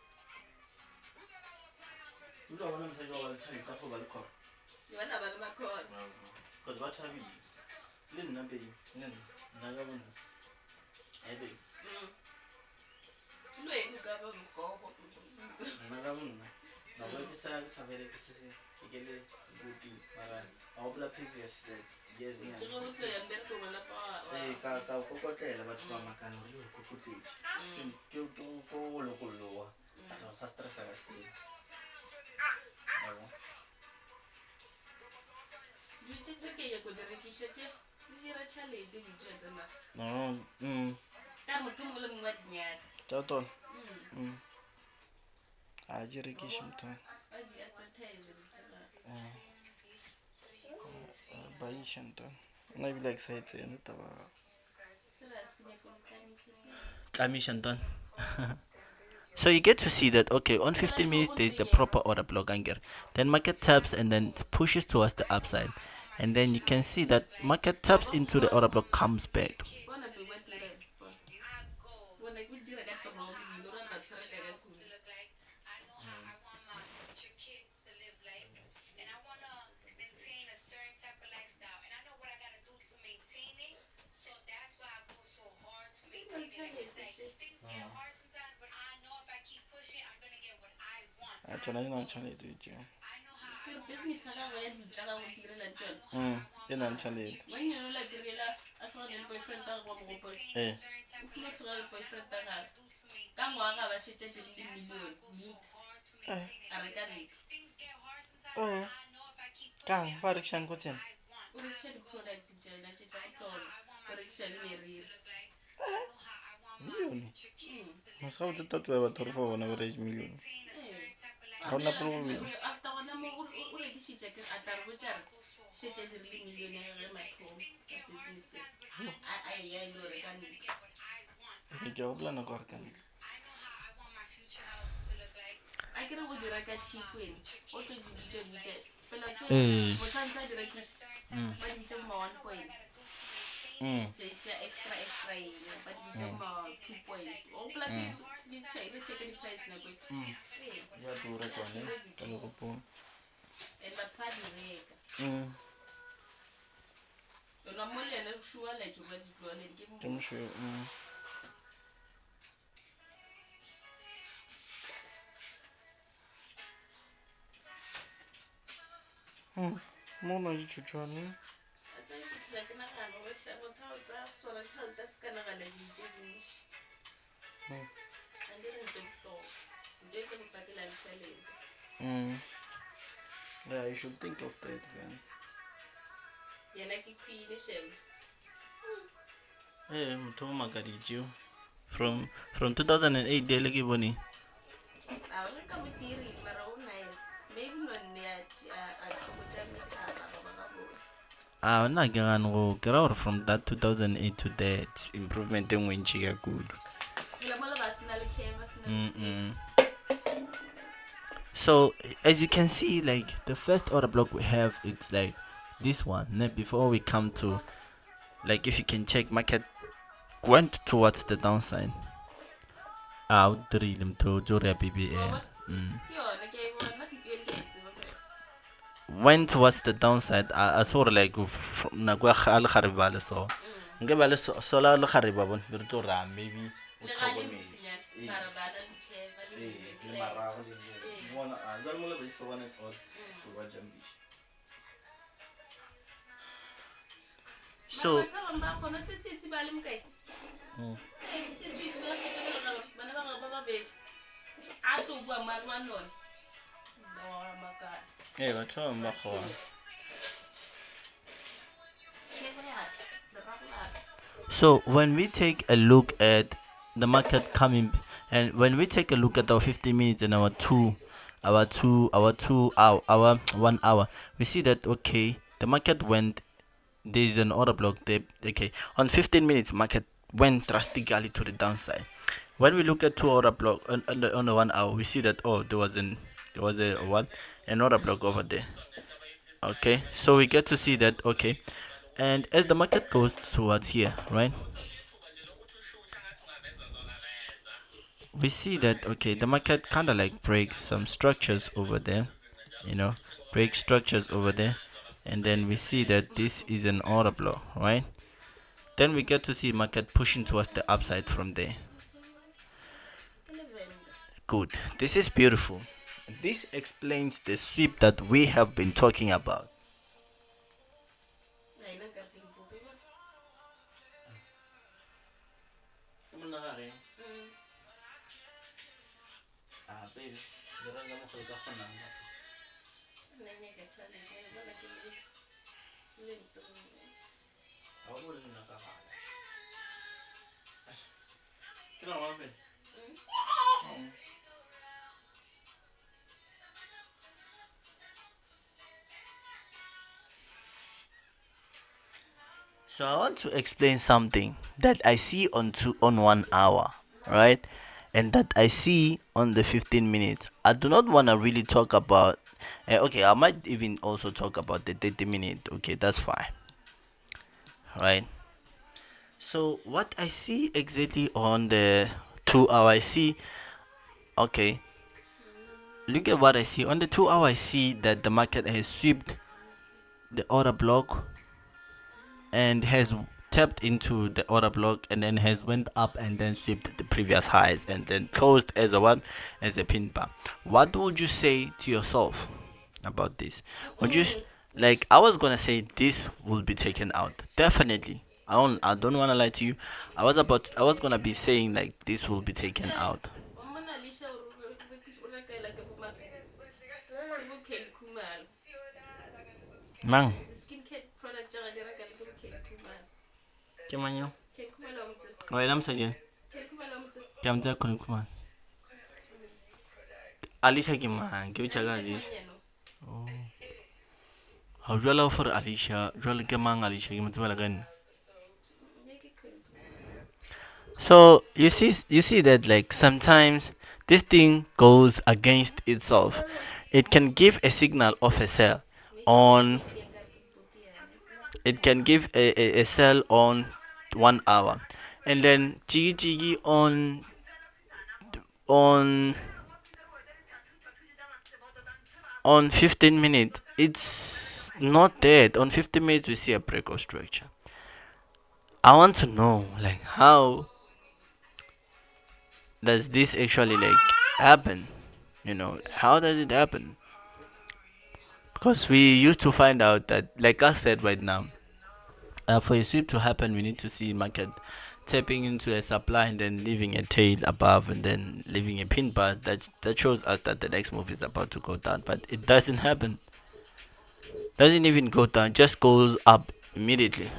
You don't want to go and tell you for the call. You want to have a call? Because what have you? Lynn, Nabi, Lynn, Nagaman. I do. No, you got a call. Nagaman. Now, what is that? Savere Kigele, Booty, Maran. All the previous years. Hey, Kaka, Cocotel, but Macan, you could teach. You go local law. Sastra Sarasi. You check the cake with the Ricky. You hear a challenge, did you just enough? No, Come to them wet yet. Total. I just kiss him to buy Shanton. Maybe like say it in the tower. Kami Shanton. So you get to see that okay, on 15 minutes there is the proper order block anger. Then market taps and then pushes towards the upside. And then you can see that market taps into the order block, comes back. Actually, I'm not trying to do it. You're not trying to. When you like I found a boyfriend that one boyfriend. Eh. Boyfriend that come on, I was sitting in Oh. Kang, balik siyang kutin. Million. Mas kau tetap tu apa terfau na average million. Kau na problem. After one more, already she checked at our butcher. She checked the millionaire at my home. I know the Jawab lah nak korkan. I can go direct at cheap win. What is the budget? What's inside the request? But it's a 1 point. Extra, but it's a 2 point. Oh, plus this chicken price. Ya tu racan ni, kalau kupon. And the party rate. The normal and sure like you went to and give Cuma sure. Mau nak cuci ni? Yeah, you should think of that, man. Hey, mtu magariju from 2008 dia lagi boni. nna ke gane go kry gore from that 2008 to that improvement e nngwe ntši ka kudu. Phela mola ba sena le care, ba sena le Mm-mm. So as you can see, like the first order block we have, it's like this one. Then before we come to, like, if you can check, market went towards the downside. Out dream to Joria BBL. ke yone ke a e bona, nna PPL ke a e tseba fela. Went towards the downside. I saw like nako ya ga le kgariba le so. Nke ba le so la le kgariba bon re tlo ra maybe o Le ga le tlhokometse. mosinyana, mara ba na di care, ba le di Le marago le di bona a jwale mo le ba iso bona all so ba jambisha. So Mara ba kgona tse ba le mokae. Tse la fetsa bana ba ba besh. A tlo bua mara wa none. No makala. batho ba bangwe ba kgona. So when we take a look at the market coming, and when we take a look at our 15 minutes and our 1 hour, we see that okay, the market went. There is an order block there. Okay, on 15 minutes, market went drastically to the downside. When we look at 2 order block on the 1 hour, we see that there was an order block over there. Okay, so we get to see that okay, and as the market goes towards here, right, we see that okay, the market kind of like breaks some structures over there, break structures over there, and then we see that this is an order block, right? Then we get to see market pushing towards the upside from there. Good, this is beautiful. This explains the sweep that we have been talking about. So I want to explain something that I see on 1 hour, right? And that I see on the 15 minutes. I do not want to really talk about okay, I might even also talk about the 30 minute. Okay, that's fine. Right? So what I see exactly on the 2 hour, I see okay. Look at what I see on the 2 hour. I see that the market has swept the order block and has tapped into the order block and then has went up and then swept the previous highs and then closed as a pin bar. What would you say to yourself about this? Would you like I was gonna say this will be taken out definitely. I don't want to lie to you. I was gonna be saying like this will be taken out. Mang Skincare product jaga di reka le ke Kelly Khumalo. ke mang yo? Kelly Khumalo wa motse. Wena msajeng Kelly Khumalo wa motse. ke amtsa khona kuma. Alicia ke mang? Ke bitsa ka Alicia. Ha jwala for Alicia, jwala ke mang Alicia ke motsebela ka nna. So you see that like sometimes this thing goes against itself. It can give a signal of a sell on it can give a sell on 1 hour and then jiggy on on 15 minutes it's not dead. On 15 minutes we see a break of structure. I want to know like how does this actually like happen? How does it happen? Because we used to find out that, like I said right now, for a sweep to happen, we need to see market tapping into a supply and then leaving a tail above and then leaving a pin bar. That shows us that the next move is about to go down, but it doesn't happen. Doesn't even go down, just goes up immediately.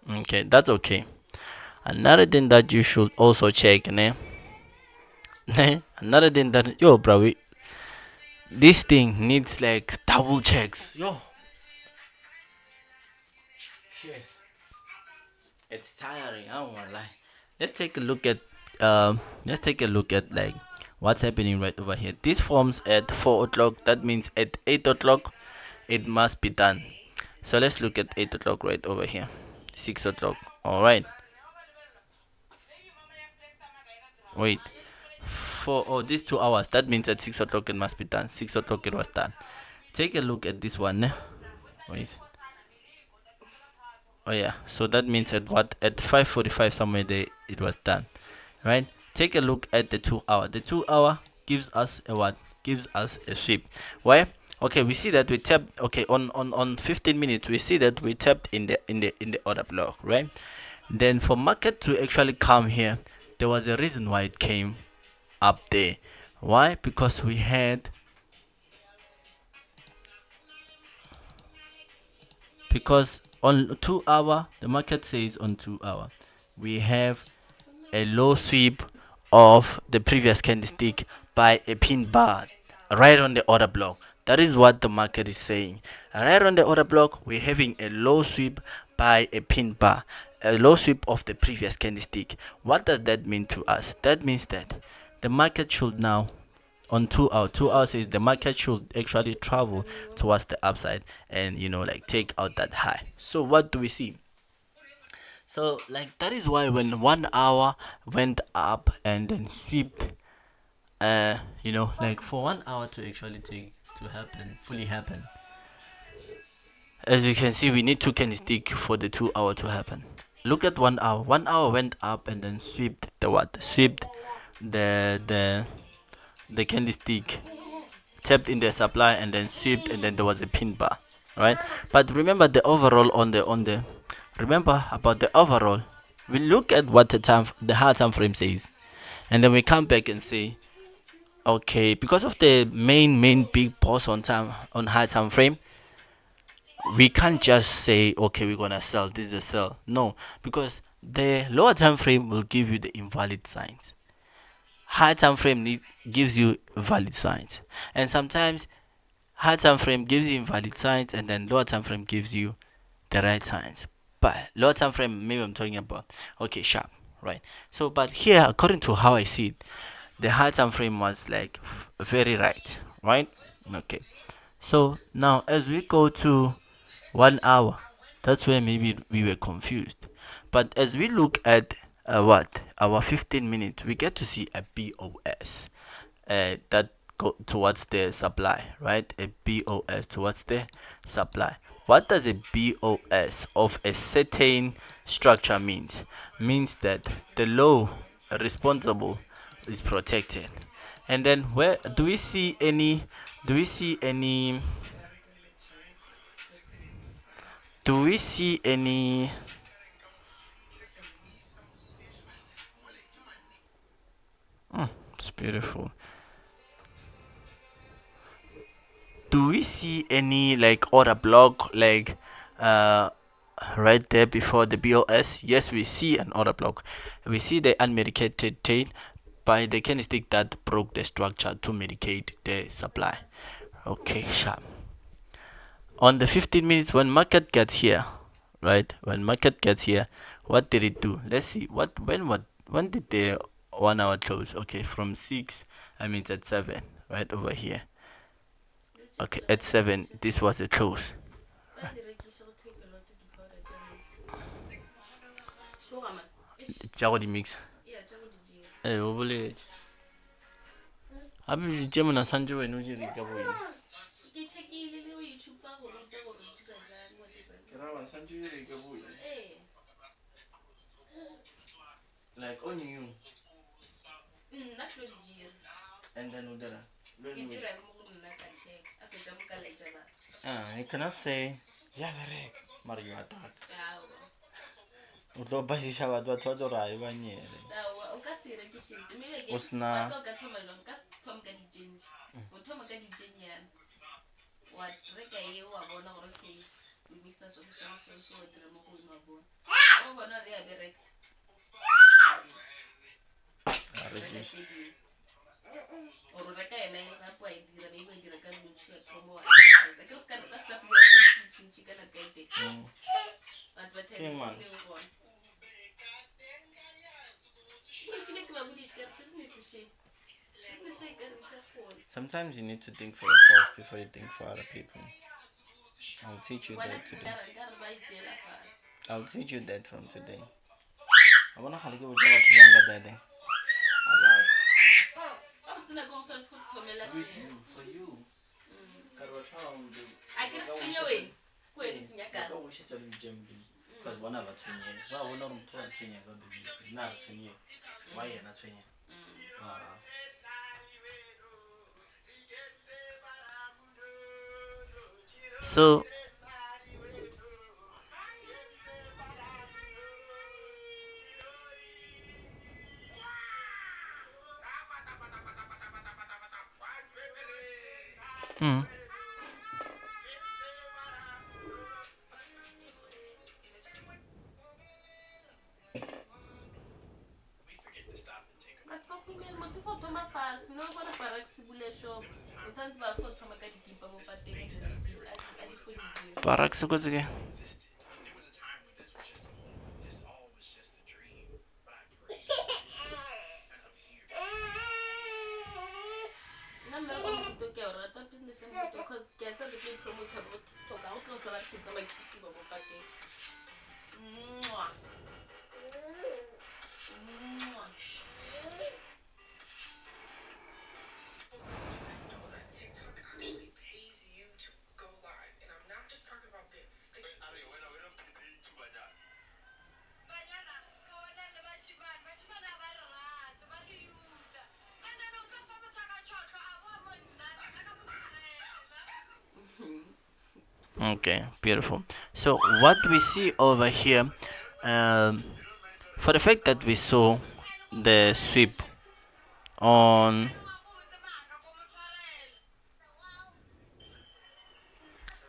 Okay, that's okay. Another thing that you should also check, ne? Another thing that, yo, bro, this thing needs like double checks. Yo, shit, it's tiring. I don't wanna lie. Let's take a look at let's take a look at like what's happening right over here. This forms at 4 o'clock. That means at 8 o'clock it must be done. So let's look at 8 o'clock right over here. 6 o'clock. All right. Wait. These 2 hours. That means at 6 o'clock it must be done. 6 o'clock it was done. Take a look at this one. Wait. Oh yeah. So that means at what? At 5:45 somewhere there it was done. Right? Take a look at the 2 hour. The 2 hour gives us a what? Gives us a sweep. Why? Okay, we see that we tapped. Okay, on 15 minutes we see that we tapped in the order block, right? Then for market to actually come here, there was a reason why it came up there. Why? Because we had because on 2 hour the market says on 2 hour we have a low sweep of the previous candlestick by a pin bar right on the order block. That is what the market is saying. Right on the order block, we're having a low sweep by a pin bar, a low sweep of the previous candlestick. What does that mean to us? That means that the market should now on 2 hour 2 hours says the market should actually travel towards the upside and like take out that high. So what do we see? So like that is why when 1 hour went up and then swept, like for 1 hour to actually take to happen, fully happen. As you can see, we need two candlestick for the 2 hour to happen. Look at 1 hour. 1 hour went up and then swept the what? Swept the candlestick, tapped in the supply and then swept and then there was a pin bar, right? But remember the overall on the remember about the overall. We look at what the higher time frame says, and then we come back and say, okay, because of the main big pause on high time frame, we can't just say okay we're gonna sell. This is a sell. No, because the lower time frame will give you the invalid signs. High time frame gives you valid signs, and sometimes high time frame gives you invalid signs and then lower time frame gives you the right signs. But lower time frame, maybe I'm talking about, okay, sharp, right? So but here according to how I see it, the high time frame was like very right. Okay, so now as we go to 1 hour, that's where maybe we were confused. But as we look at what our 15 minutes, we get to see a BOS that go towards the supply, right? A BOS towards the supply. What does a BOS of a certain structure means? Means that the low responsible is protected. And then where do we see any? Do we see any? Do we see any? It's beautiful. Do we see any like order block like uh right there before the BOS? Yes, we see an order block. We see the unmedicated tail by the candlestick that broke the structure to medicate the supply. Okay, sharp. On the 15 minutes when market gets here, right? When market gets here, what did it do? Let's see. When did the 1 hour close? Okay, from 6, I mean it's at 7, right over here. Okay, at 7, this was the close. Jago di mix. Eh, o boletse. Hape di tse mona santse wena o di re ka boyena. Ke ra wa santse o di re ka boyena. Like on you. And then we did you cannot say ya bereka mara you attack. O tlo basisha batho ba tlo ra e banyele. O sna chinchika na kaite King advertising man. ile ngona file ke ba budi ka business she business e ka risha phone Sometimes you need to think for yourself before you think for other people. I'll teach you that today. gara ba ijela fast I'll teach you that from today. I wanna have to go with younger daddy. tsena go son food thomela se For you. I get tshwenye we ko e senya ka Because one of us well, we're not on 20 not 20. Why not 20? So fast no bona para ke sibule shop o tantse ba fo thoma ka dikipa mo pateng a di fo di Barak se go tsike. nna mme go mo ke o rata business mo because ke tsa the play promoter mo TikTok a o tlo fela ke tsa ba kipa mo pateng mwah mwah TikTok actually pays you to go live, and I'm not just talking about this. Okay, beautiful. So what we see over here, for the fact that we saw the sweep on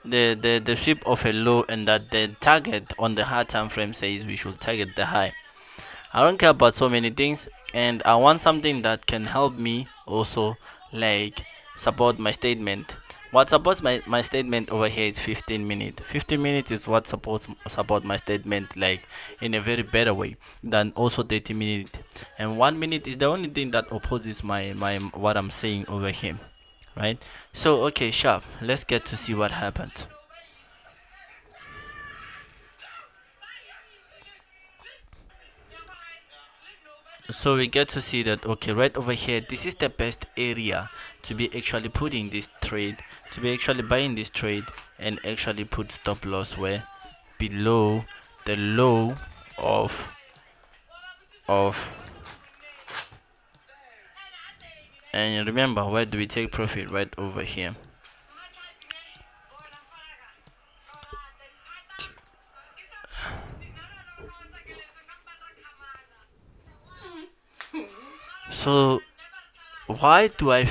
the sweep of a low, and that the target on the high time frame says we should target the high. I don't care about so many things, and I want something that can help me also like support my statement. What supports my statement over here is 15 minutes. 15 minutes is what supports support my statement like in a very better way than also 30 minutes. And 1 minute is the only thing that opposes my what I'm saying over here. Right? So okay, sharp. Let's get to see what happened. So we get to see that okay, right over here, this is the best area to be actually putting this trade, to be actually buying this trade, and actually put stop loss where below the low of and remember, where do we take profit? Right over here. So why do I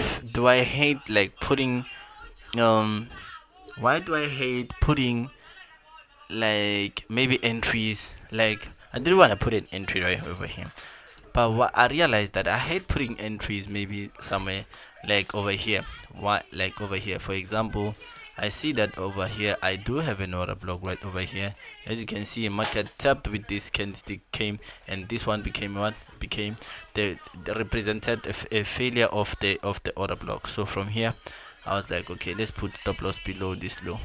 hate like putting why do I hate putting like maybe entries? Like I didn't want to put an entry right over here, but what I realized that I hate putting entries maybe somewhere like over here. What, like over here, for example, I see that over here I do have an order block right over here. As you can see, market tapped with this candlestick came, and this one became what became the represented a failure of the order block. So from here I was like, okay, let's put stop loss below this low.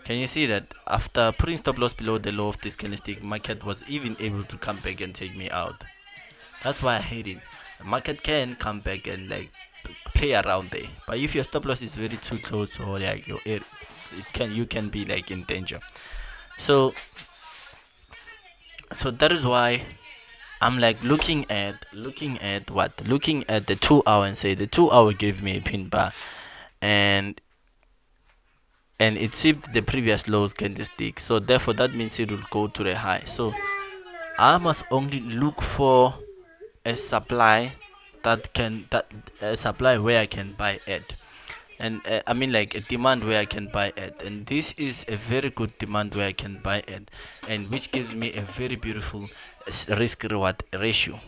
Can you see that after putting stop loss below the low of this candlestick, market was even able to come back and take me out? That's why I hate it. The market can come back and like play around there, but if your stop loss is very too close, or like you can be like in danger. So that is why I'm like looking at the 2 hour and say the 2 hour gave me a pin bar, and it sipped the previous lows candlestick, so therefore that means it will go to the high. So I must only look for a supply a supply where I can buy at, and I mean like a demand where I can buy at, and this is a very good demand where I can buy at, and which gives me a very beautiful risk reward ratio.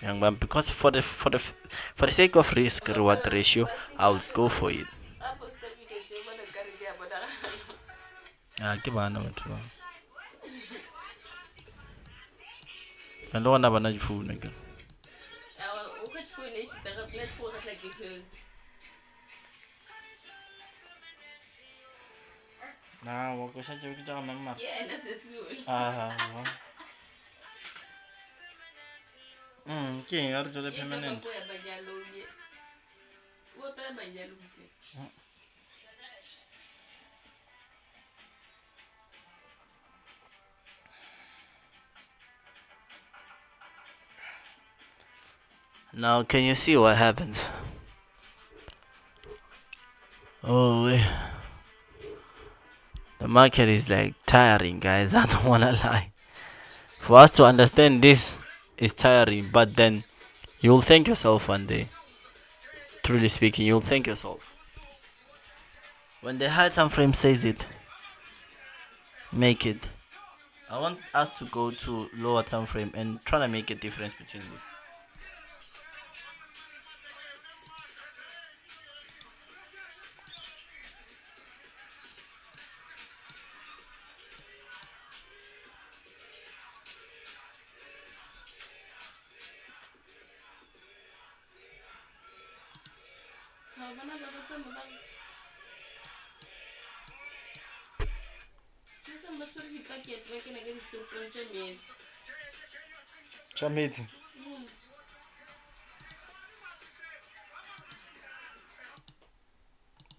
Young man, because for the sake of risk reward ratio, I would go for it. ke bana batho ba and le gona bana difounu ke o ka phone e shitaka platform ka tla ke phone wa ko šhatše ke tša mamma yena sesule ke eng a re tswele permanent ya banyalo ye o pela banyalo ke now can you see what happens? Oh, the market is like tiring, guys. I don't wanna lie. For us to understand this is tiring, but then you'll thank yourself one day. Truly speaking, you'll thank yourself. When the high time frame says it, make it. I want us to go to lower time frame and try to make a difference between this. bana ba ka tsama ba Nisa masuri dipaket ba ke na ka dishopong tša metsi Chameti.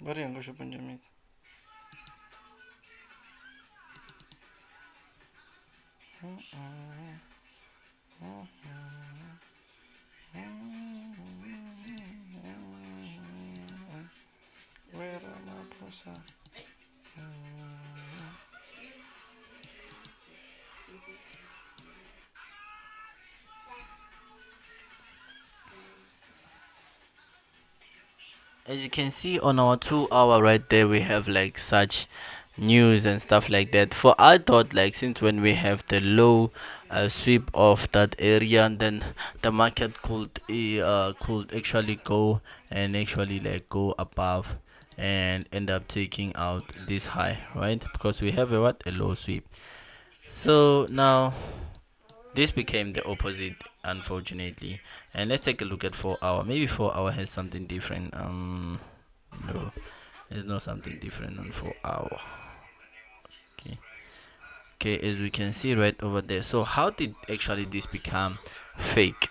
Bari yango shopong Chameti. Where am I person? As you can see on our 2 hour right there, we have like such news and stuff like that. For I thought like since when we have the low sweep of that area, and then the market could actually go and actually like go above and end up taking out this high, right? Because we have a low sweep. So now this became the opposite, unfortunately. And let's take a look at 4 hour. Maybe 4 hour has something different. No, there's not something different on 4 hour. Okay. Okay, as we can see right over there. So how did actually this become fake?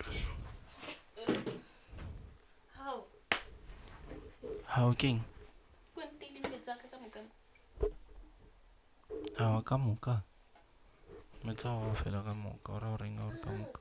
how How king? kwantile metsi a ka ka moka How kamuka? Metsa wa fela ka moka ora o renga ora ka moka.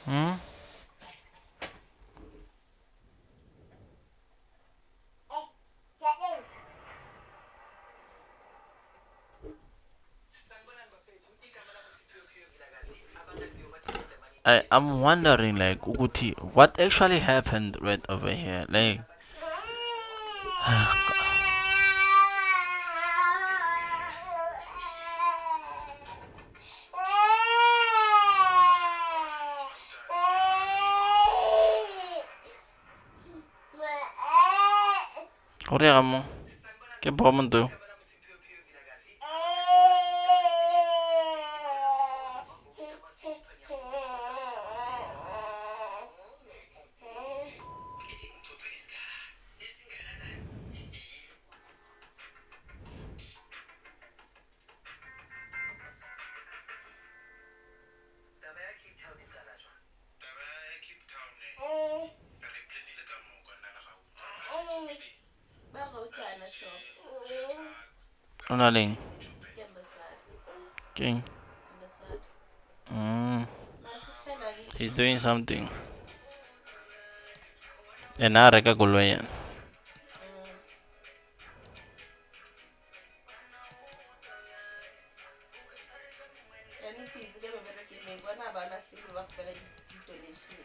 Hmm? I'm wondering like Uguti, what actually happened right over here? Like Ore amo. Ke bomo. ba gautana shop Onaling. ke ambassador King. ambassador ba se shela di He's doing something. And I reka koloi yan. yani pizza ke ba bereke me bona ba na se ba fela di donation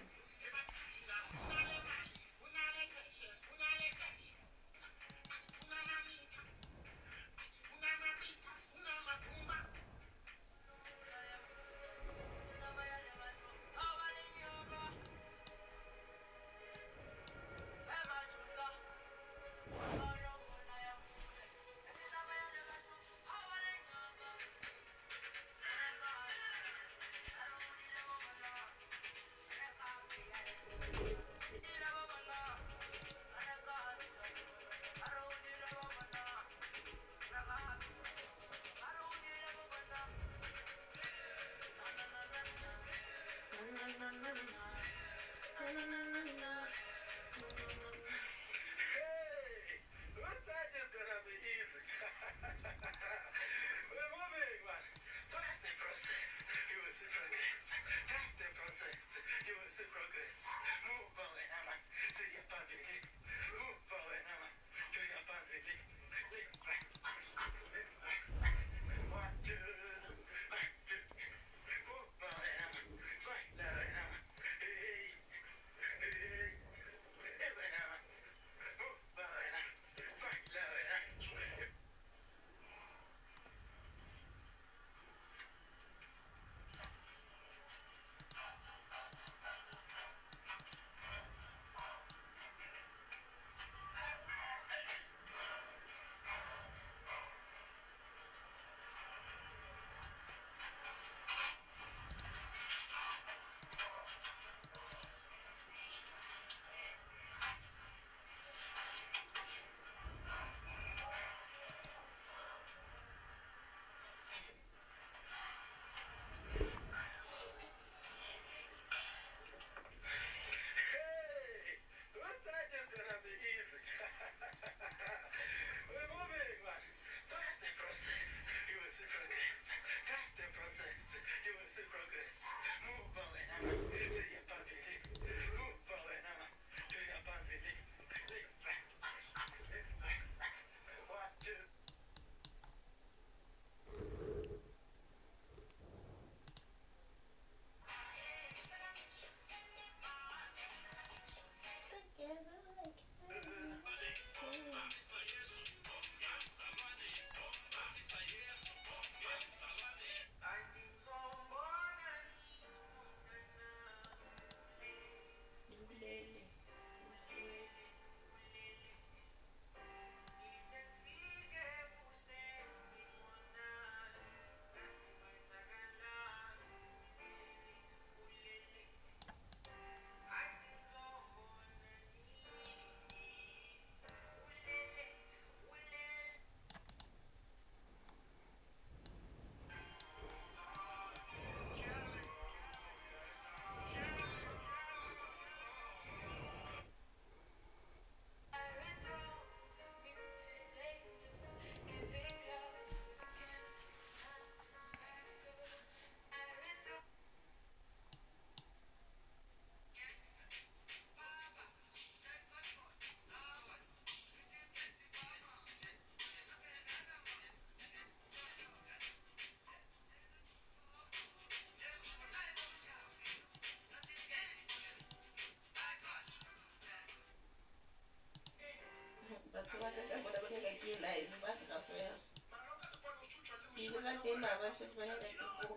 abasheshe banyaka kubo.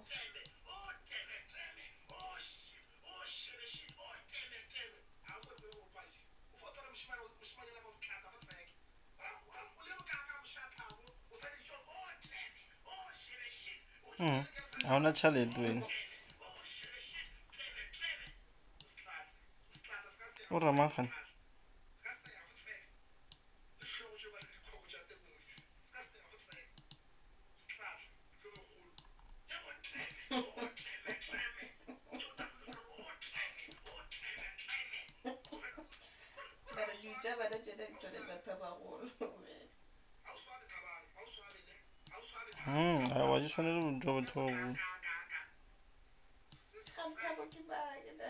Ha hona tjhelete wena. O Ramakgane. Bara juja bara jeda isore batabagolo. Wa di tshwanele ho utlwa batho ba baholo. Kantabo ke bage da.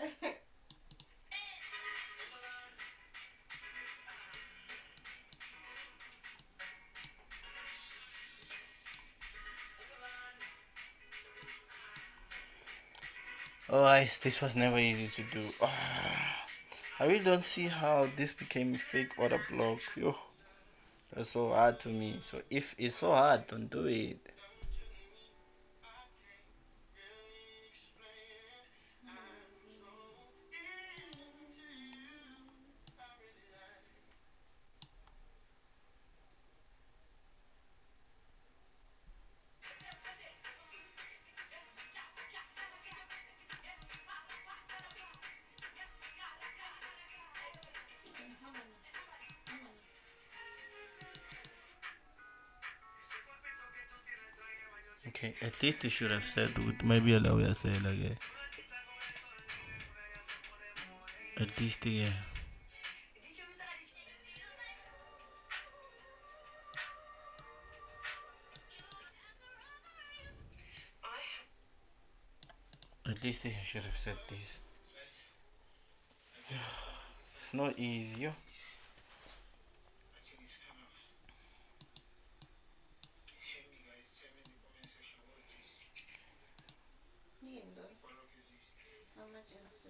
Oh, guys, this was never easy to do. I really don't see how this became a fake order block. Yo, that's so hard to me. So if it's so hard, don't do it. Okay, at least you should have said with maybe a lawyer say like at least yeah. At least you should have said this. It's not easy. Yo. Lindo. Emergency.